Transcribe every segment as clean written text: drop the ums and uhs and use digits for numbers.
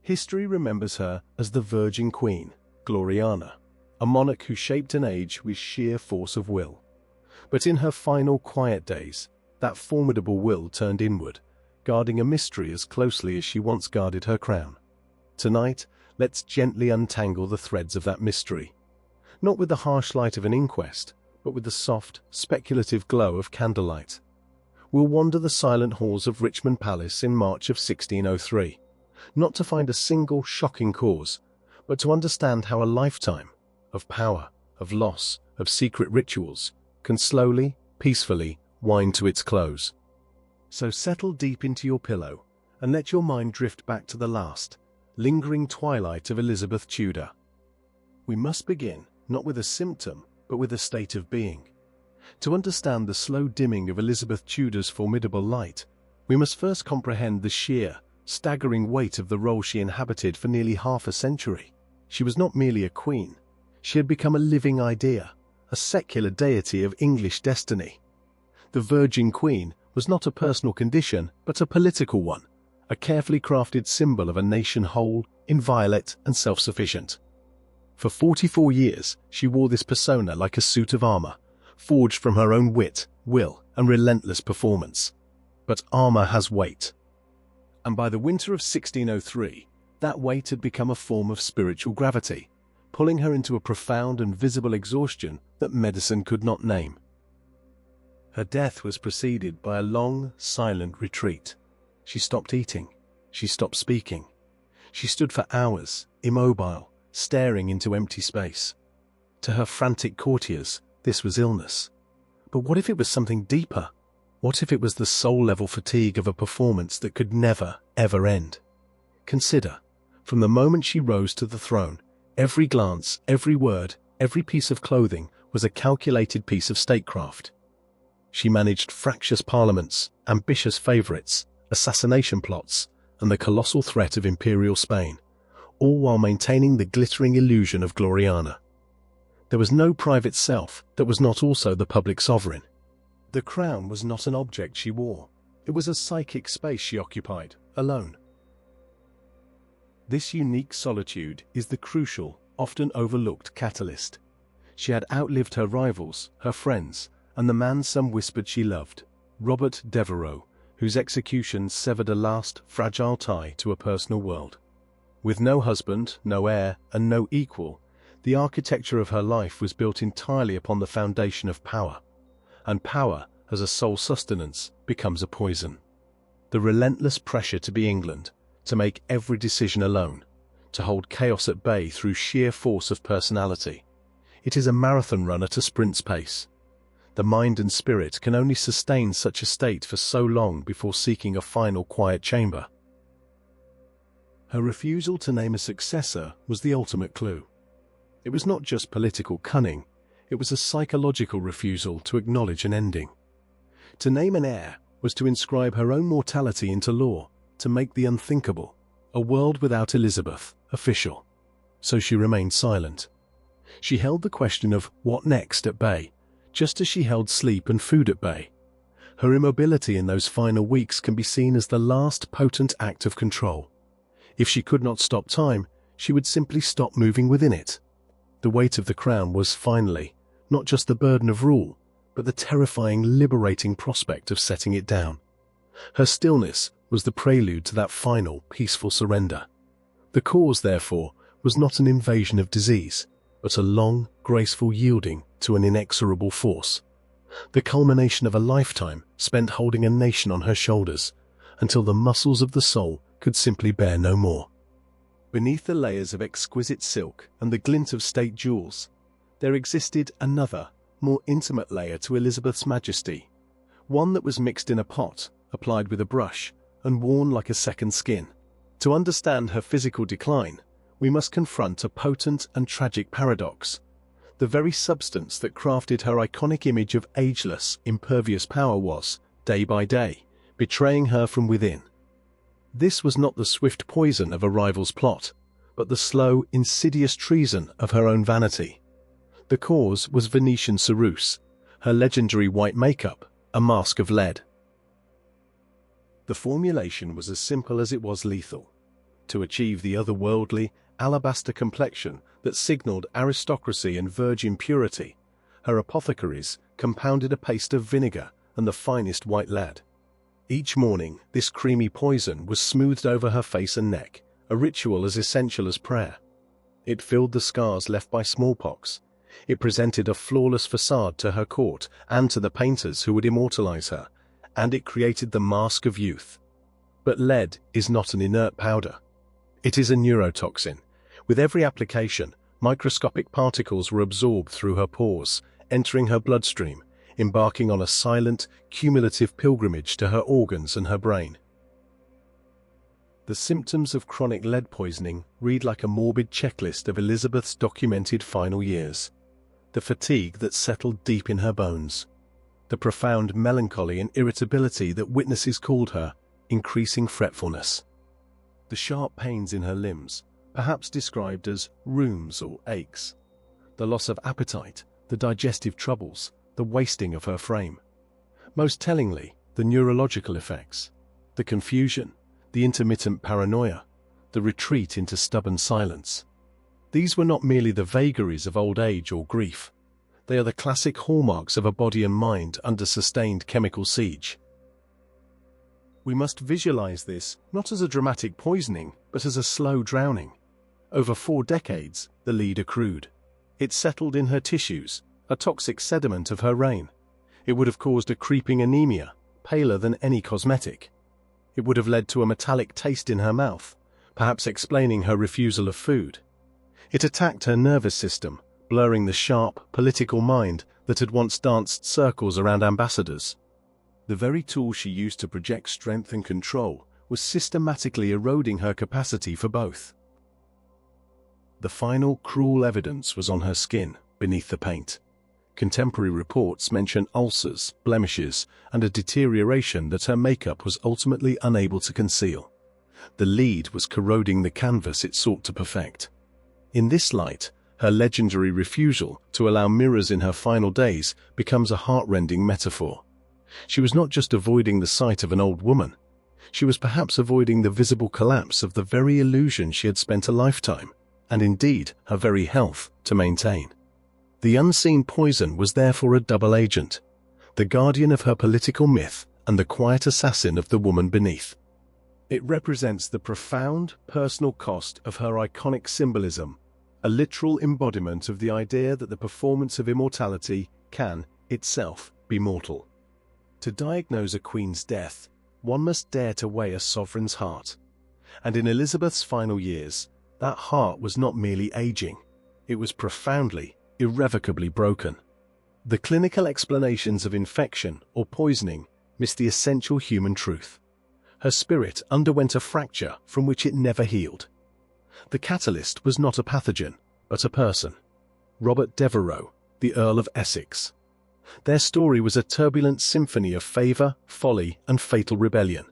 History remembers her as the Virgin Queen, Gloriana, a monarch who shaped an age with sheer force of will. But in her final quiet days, that formidable will turned inward, guarding a mystery as closely as she once guarded her crown. Tonight, let's gently untangle the threads of that mystery, not with the harsh light of an inquest, but with the soft, speculative glow of candlelight. We'll wander the silent halls of Richmond Palace in March of 1603, not to find a single shocking cause, but to understand how a lifetime of power, of loss, of secret rituals can slowly, peacefully wind to its close. So settle deep into your pillow and let your mind drift back to the last, lingering twilight of Elizabeth Tudor. We must begin not with a symptom, but with a state of being. To understand the slow dimming of Elizabeth Tudor's formidable light, we must first comprehend the sheer, staggering weight of the role she inhabited for nearly half a century. She was not merely a queen. She had become a living idea, a secular deity of English destiny. The Virgin Queen was not a personal condition, but a political one, a carefully crafted symbol of a nation whole, inviolate, and self-sufficient. For 44 years, she wore this persona like a suit of armor, forged from her own wit, will, and relentless performance. But armor has weight. And by the winter of 1603, that weight had become a form of spiritual gravity, pulling her into a profound and visible exhaustion that medicine could not name. Her death was preceded by a long, silent retreat. She stopped eating. She stopped speaking. She stood for hours, immobile, staring into empty space. To her frantic courtiers, this was illness. But what if it was something deeper? What if it was the soul-level fatigue of a performance that could never, ever end? Consider, from the moment she rose to the throne, every glance, every word, every piece of clothing was a calculated piece of statecraft. She managed fractious parliaments, ambitious favorites, assassination plots, and the colossal threat of imperial Spain, all while maintaining the glittering illusion of Gloriana. There was no private self that was not also the public sovereign. The crown was not an object she wore. It was a psychic space she occupied, alone. This unique solitude is the crucial, often overlooked catalyst. She had outlived her rivals, her friends, and the man some whispered she loved, Robert Devereux, whose execution severed a last, fragile tie to a personal world. With no husband, no heir, and no equal, the architecture of her life was built entirely upon the foundation of power. And power, as a sole sustenance, becomes a poison. The relentless pressure to be England, to make every decision alone, to hold chaos at bay through sheer force of personality. It is a marathon run at a sprint's pace. The mind and spirit can only sustain such a state for so long before seeking a final quiet chamber. Her refusal to name a successor was the ultimate clue. It was not just political cunning, it was a psychological refusal to acknowledge an ending. To name an heir was to inscribe her own mortality into law, to make the unthinkable, a world without Elizabeth, official. So she remained silent. She held the question of what next at bay, just as she held sleep and food at bay. Her immobility in those final weeks can be seen as the last potent act of control. If she could not stop time, she would simply stop moving within it. The weight of the crown was finally not just the burden of rule, but the terrifying, liberating prospect of setting it down. Her stillness was the prelude to that final, peaceful surrender. The cause, therefore, was not an invasion of disease, but a long, graceful yielding to an inexorable force. The culmination of a lifetime spent holding a nation on her shoulders, until the muscles of the soul could simply bear no more. Beneath the layers of exquisite silk and the glint of state jewels, there existed another, more intimate layer to Elizabeth's majesty, one that was mixed in a pot, applied with a brush, and worn like a second skin. To understand her physical decline, we must confront a potent and tragic paradox. The very substance that crafted her iconic image of ageless, impervious power was, day by day, betraying her from within. This was not the swift poison of a rival's plot, but the slow, insidious treason of her own vanity. The cause was Venetian ceruse, her legendary white makeup, a mask of lead. The formulation was as simple as it was lethal. to achieve the otherworldly, alabaster complexion that signaled aristocracy and virgin purity, her apothecaries compounded a paste of vinegar and the finest white lead. Each morning, this creamy poison was smoothed over her face and neck, a ritual as essential as prayer. It filled the scars left by smallpox. It presented a flawless facade to her court and to the painters who would immortalize her, and it created the mask of youth. But lead is not an inert powder. It is a neurotoxin. With every application, microscopic particles were absorbed through her pores, entering her bloodstream, embarking on a silent, cumulative pilgrimage to her organs and her brain. The symptoms of chronic lead poisoning read like a morbid checklist of Elizabeth's documented final years. The fatigue that settled deep in her bones. The profound melancholy and irritability that witnesses called her increasing fretfulness. The sharp pains in her limbs, perhaps described as rheums or aches. The loss of appetite, the digestive troubles, the wasting of her frame. Most tellingly, the neurological effects. The confusion, the intermittent paranoia, the retreat into stubborn silence. These were not merely the vagaries of old age or grief. They are the classic hallmarks of a body and mind under sustained chemical siege. We must visualize this not as a dramatic poisoning, but as a slow drowning. Over 4 decades, the lead accrued. It settled in her tissues, a toxic sediment of her reign. It would have caused a creeping anemia, paler than any cosmetic. It would have led to a metallic taste in her mouth, perhaps explaining her refusal of food. It attacked her nervous system, blurring the sharp, political mind that had once danced circles around ambassadors. The very tool she used to project strength and control was systematically eroding her capacity for both. The final cruel evidence was on her skin, beneath the paint. Contemporary reports mention ulcers, blemishes, and a deterioration that her makeup was ultimately unable to conceal. The lead was corroding the canvas it sought to perfect. In this light, her legendary refusal to allow mirrors in her final days becomes a heart-rending metaphor. She was not just avoiding the sight of an old woman. She was perhaps avoiding the visible collapse of the very illusion she had spent a lifetime, and indeed her very health, to maintain. The unseen poison was therefore a double agent, the guardian of her political myth and the quiet assassin of the woman beneath. It represents the profound personal cost of her iconic symbolism, a literal embodiment of the idea that the performance of immortality can, itself, be mortal. To diagnose a queen's death, one must dare to weigh a sovereign's heart. And in Elizabeth's final years, that heart was not merely aging, it was profoundly, irrevocably broken. The clinical explanations of infection or poisoning missed the essential human truth. Her spirit underwent a fracture from which it never healed. The catalyst was not a pathogen, but a person. Robert Devereux, the Earl of Essex. Their story was a turbulent symphony of favor, folly, and fatal rebellion,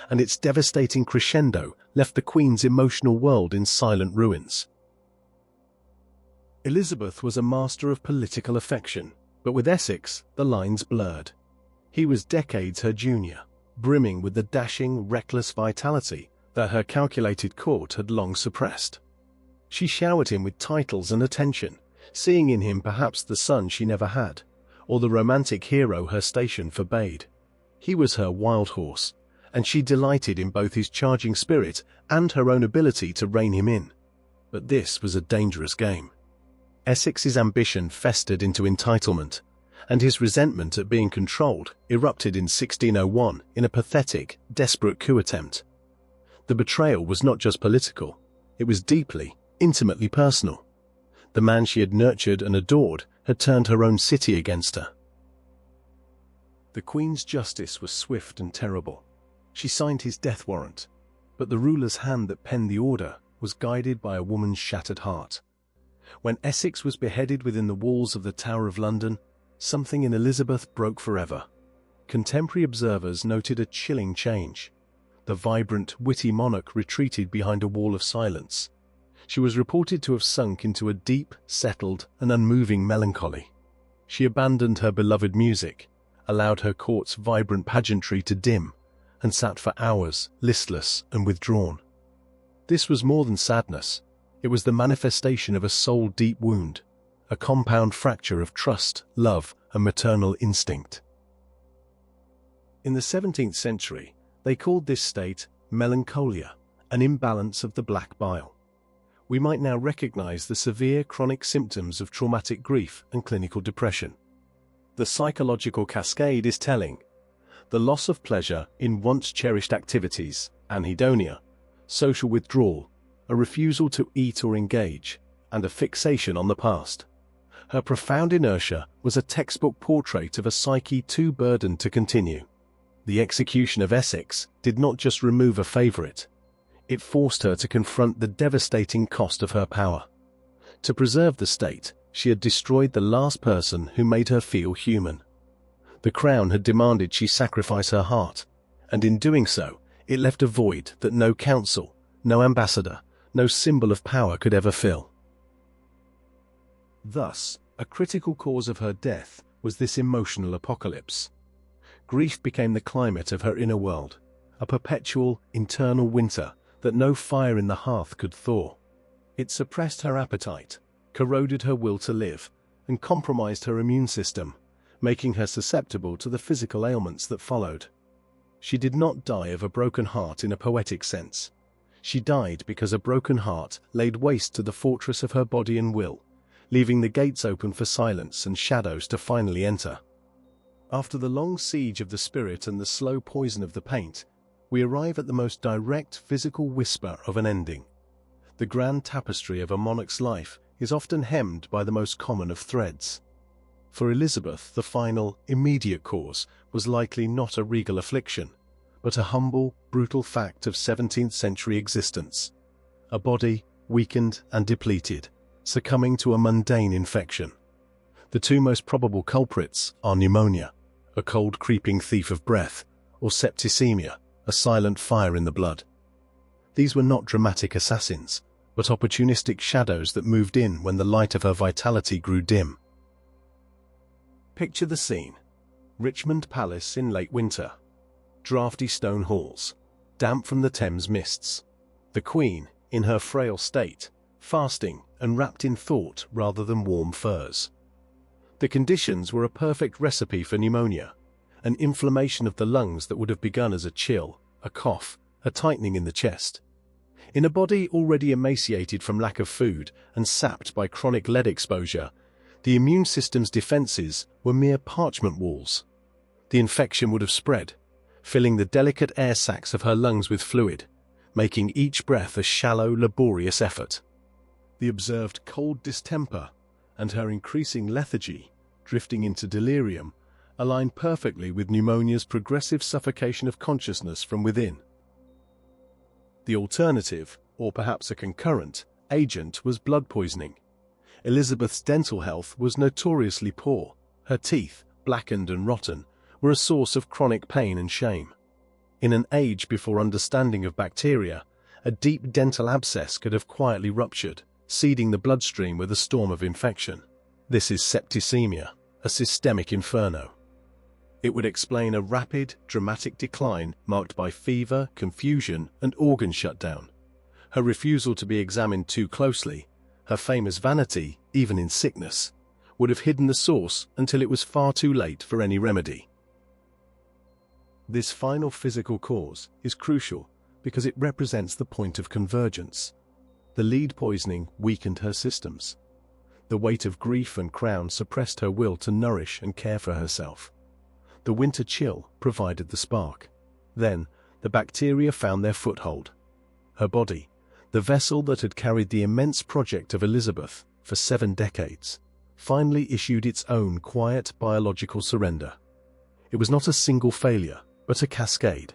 and its devastating crescendo left the Queen's emotional world in silent ruins. Elizabeth was a master of political affection, but with Essex, the lines blurred. He was decades her junior, brimming with the dashing, reckless vitality that her calculated court had long suppressed. She showered him with titles and attention, seeing in him perhaps the son she never had, or the romantic hero her station forbade. He was her wild horse, and she delighted in both his charging spirit and her own ability to rein him in. But this was a dangerous game. Essex's ambition festered into entitlement, and his resentment at being controlled erupted in 1601 in a pathetic, desperate coup attempt. The betrayal was not just political, it was deeply, intimately personal. The man she had nurtured and adored had turned her own city against her. The Queen's justice was swift and terrible. She signed his death warrant, but the ruler's hand that penned the order was guided by a woman's shattered heart. When Essex was beheaded within the walls of the Tower of London, something in Elizabeth broke forever. Contemporary observers noted a chilling change. The vibrant, witty monarch retreated behind a wall of silence. She was reported to have sunk into a deep, settled, and unmoving melancholy. She abandoned her beloved music, allowed her court's vibrant pageantry to dim, and sat for hours, listless and withdrawn. This was more than sadness. It was the manifestation of a soul-deep wound, a compound fracture of trust, love, and maternal instinct. In the 17th century, they called this state melancholia, an imbalance of the black bile. We might now recognize the severe chronic symptoms of traumatic grief and clinical depression. The psychological cascade is telling. The loss of pleasure in once cherished activities, anhedonia, social withdrawal, a refusal to eat or engage, and a fixation on the past. Her profound inertia was a textbook portrait of a psyche too burdened to continue. The execution of Essex did not just remove a favorite. It forced her to confront the devastating cost of her power. To preserve the state, she had destroyed the last person who made her feel human. The crown had demanded she sacrifice her heart, and in doing so, it left a void that no council, no ambassador, no symbol of power could ever fill. Thus, a critical cause of her death was this emotional apocalypse. Grief became the climate of her inner world, a perpetual, internal winter that no fire in the hearth could thaw. It suppressed her appetite, corroded her will to live, and compromised her immune system, making her susceptible to the physical ailments that followed. She did not die of a broken heart in a poetic sense. She died because a broken heart laid waste to the fortress of her body and will, leaving the gates open for silence and shadows to finally enter. After the long siege of the spirit and the slow poison of the paint, we arrive at the most direct physical whisper of an ending. The grand tapestry of a monarch's life is often hemmed by the most common of threads. For Elizabeth, the final, immediate cause was likely not a regal affliction, but a humble, brutal fact of 17th century existence. A body, weakened and depleted, succumbing to a mundane infection. The two most probable culprits are pneumonia, a cold creeping thief of breath, or septicemia, a silent fire in the blood. These were not dramatic assassins, but opportunistic shadows that moved in when the light of her vitality grew dim. Picture the scene. Richmond Palace in late winter. Draughty stone halls, damp from the Thames mists. The Queen, in her frail state, fasting and wrapped in thought rather than warm furs. The conditions were a perfect recipe for pneumonia, an inflammation of the lungs that would have begun as a chill, a cough, a tightening in the chest. In a body already emaciated from lack of food and sapped by chronic lead exposure, the immune system's defenses were mere parchment walls. The infection would have spread, filling the delicate air sacs of her lungs with fluid, making each breath a shallow, laborious effort. The observed cold distemper and her increasing lethargy, drifting into delirium, aligned perfectly with pneumonia's progressive suffocation of consciousness from within. The alternative, or perhaps a concurrent, agent was blood poisoning. Elizabeth's dental health was notoriously poor. Her teeth, blackened and rotten, were a source of chronic pain and shame. In an age before understanding of bacteria, a deep dental abscess could have quietly ruptured, seeding the bloodstream with a storm of infection. This is septicemia, a systemic inferno. It would explain a rapid, dramatic decline marked by fever, confusion, and organ shutdown. Her refusal to be examined too closely, her famous vanity, even in sickness, would have hidden the source until it was far too late for any remedy. This final physical cause is crucial because it represents the point of convergence. The lead poisoning weakened her systems. The weight of grief and crown suppressed her will to nourish and care for herself. The winter chill provided the spark. Then, the bacteria found their foothold. Her body, the vessel that had carried the immense project of Elizabeth for 7 decades, finally issued its own quiet biological surrender. It was not a single failure, but a cascade.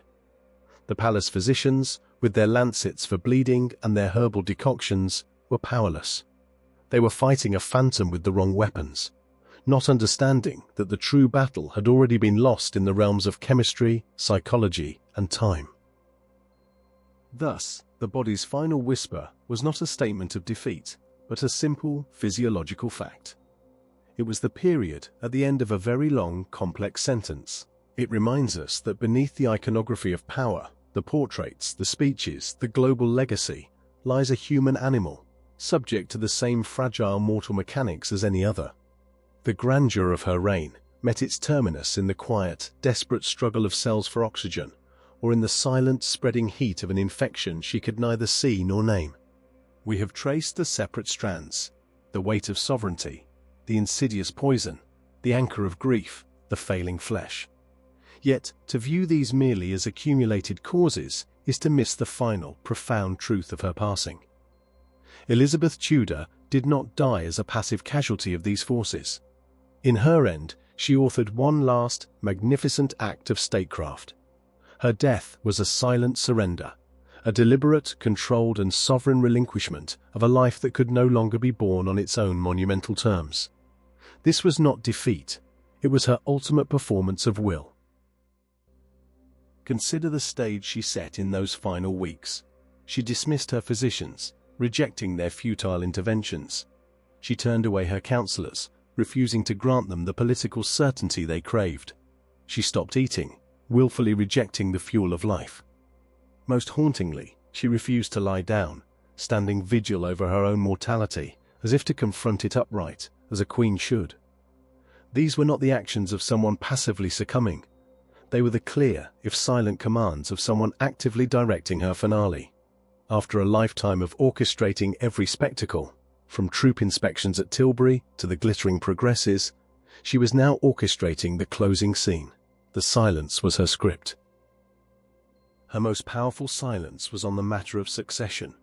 The palace physicians, with their lancets for bleeding and their herbal decoctions, were powerless. They were fighting a phantom with the wrong weapons, not understanding that the true battle had already been lost in the realms of chemistry, psychology, and time. Thus, the body's final whisper was not a statement of defeat, but a simple physiological fact. It was the period at the end of a very long, complex sentence. It reminds us that beneath the iconography of power, the portraits, the speeches, the global legacy, lies a human animal, subject to the same fragile mortal mechanics as any other. The grandeur of her reign met its terminus in the quiet, desperate struggle of cells for oxygen, or in the silent, spreading heat of an infection she could neither see nor name. We have traced the separate strands, the weight of sovereignty, the insidious poison, the anchor of grief, the failing flesh. Yet, to view these merely as accumulated causes is to miss the final, profound truth of her passing. Elizabeth Tudor did not die as a passive casualty of these forces. In her end, she authored one last, magnificent act of statecraft. Her death was a silent surrender, a deliberate, controlled and sovereign relinquishment of a life that could no longer be borne on its own monumental terms. This was not defeat, it was her ultimate performance of will. Consider the stage she set in those final weeks. She dismissed her physicians, rejecting their futile interventions. She turned away her counselors, refusing to grant them the political certainty they craved. She stopped eating, willfully rejecting the fuel of life. Most hauntingly, she refused to lie down, standing vigil over her own mortality, as if to confront it upright, as a queen should. These were not the actions of someone passively succumbing. They were the clear, if silent commands of someone actively directing her finale. After a lifetime of orchestrating every spectacle, from troop inspections at Tilbury to the glittering progresses, she was now orchestrating the closing scene. The silence was her script. Her most powerful silence was on the matter of succession.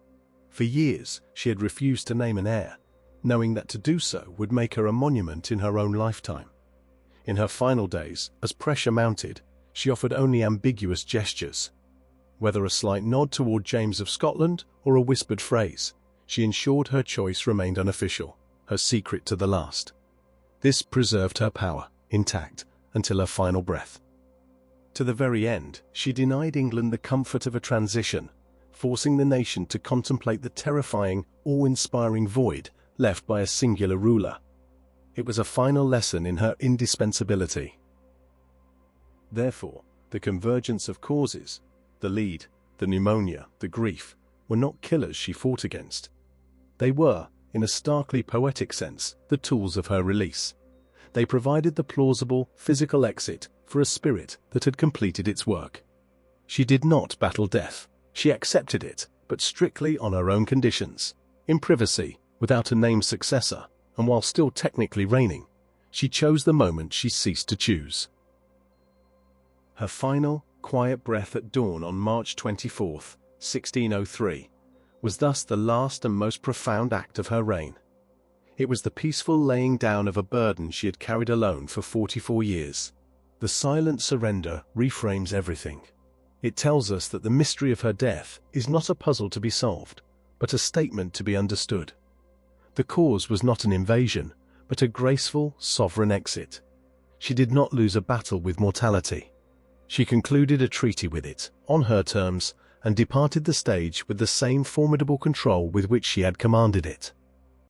For years, she had refused to name an heir, knowing that to do so would make her a monument in her own lifetime. In her final days, as pressure mounted, she offered only ambiguous gestures. Whether a slight nod toward James of Scotland or a whispered phrase, she ensured her choice remained unofficial, her secret to the last. This preserved her power, intact, until her final breath. To the very end, she denied England the comfort of a transition, forcing the nation to contemplate the terrifying, awe-inspiring void left by a singular ruler. It was a final lesson in her indispensability. Therefore, the convergence of causes, the lead, the pneumonia, the grief, were not killers she fought against. They were, in a starkly poetic sense, the tools of her release. They provided the plausible, physical exit for a spirit that had completed its work. She did not battle death. She accepted it, but strictly on her own conditions. In privacy, without a named successor, and while still technically reigning, she chose the moment she ceased to choose. Her final, quiet breath at dawn on March 24, 1603, was thus the last and most profound act of her reign. It was the peaceful laying down of a burden she had carried alone for 44 years. The silent surrender reframes everything. It tells us that the mystery of her death is not a puzzle to be solved, but a statement to be understood. The cause was not an invasion, but a graceful, sovereign exit. She did not lose a battle with mortality. She concluded a treaty with it, on her terms, and departed the stage with the same formidable control with which she had commanded it.